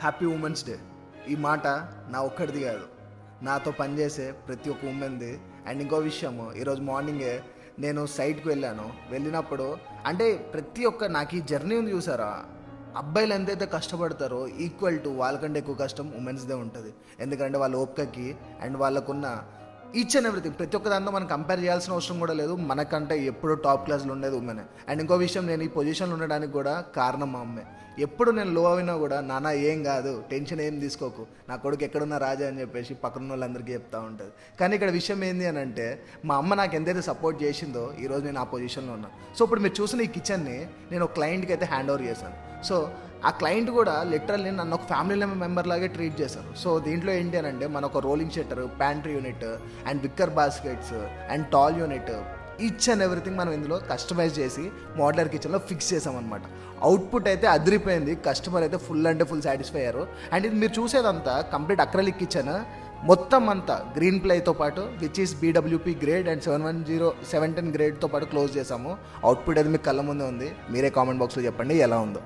Happy women's day. ఈ మాట నా ఒక్కడిది కాదు, నాతో పనిచేసే ప్రతి ఒక్క ఉమెన్ది. అండ్ ఇంకో విషయము, ఈరోజు మార్నింగే నేను సైట్కి వెళ్ళినప్పుడు అంటే ప్రతి ఒక్క నాకు ఈ జర్నీ ఉంది చూసారా, అబ్బాయిలు ఎంతైతే కష్టపడతారో ఈక్వల్ టు వాళ్ళకంటే ఎక్కువ కష్టం ఉమెన్స్దే ఉంటుంది. ఎందుకంటే వాళ్ళ ఓపికకి అండ్ వాళ్ళకున్న ఈచ్ అండ్ ఎవ్రీథింగ్ ప్రతి ఒక్క దాంతో మనం కంపేర్ చేయాల్సిన అవసరం కూడా లేదు. మనకంటే ఎప్పుడు టాప్ క్లాస్లో ఉండేది ఉమెనే. అండ్ ఇంకో విషయం, నేను ఈ పొజిషన్లో ఉండడానికి కూడా కారణం మా అమ్మే. ఎప్పుడు నేను లో అయినా కూడా నాన్న ఏం కాదు, టెన్షన్ ఏం తీసుకోకు, నా కొడుకు ఎక్కడున్నా రాజా అని చెప్పేసి పక్కన వాళ్ళందరికీ చెప్తా ఉంటుంది. కానీ ఇక్కడ విషయం ఏంది అని అంటే, మా అమ్మ నాకు ఎంతైతే సపోర్ట్ చేసిందో ఈరోజు నేను ఆ పొజిషన్లో ఉన్నాను. సో ఇప్పుడు మీరు చూసిన ఈ కిచెన్ని నేను ఒక క్లయింట్కి అయితే హ్యాండ్ ఓవర్ చేశాను. సో ఆ క్లయింట్ కూడా లిటరల్లీ నన్ను ఒక ఫ్యామిలీ మెంబర్ లాగే ట్రీట్ చేశారు. సో దీంట్లో ఏంటి అని అంటే, మన ఒక rolling shutter, pantry unit and wicker baskets and tall unit, each and everything మనం ఇందులో కస్టమైజ్ చేసి మోడ్యులర్ కిచెన్లో ఫిక్స్ చేసామన్నమాట. అవుట్పుట్ అయితే అదిరిపోయింది, కస్టమర్ అయితే ఫుల్ అంటే ఫుల్ సాటిస్ఫై అయ్యారు. అండ్ ఇది మీరు చూసేదంతా కంప్లీట్ అక్రలిక్ కిచెన్, మొత్తం అంతా గ్రీన్ ప్లేతో పాటు which is BWP grade and 710 గ్రేడ్తో పాటు క్లోజ్ చేసాము. అవుట్పుట్ అయితే మీకు కళ్ళ ముందే ఉంది, మీరే కామెంట్ బాక్స్లో చెప్పండి ఎలా ఉందో.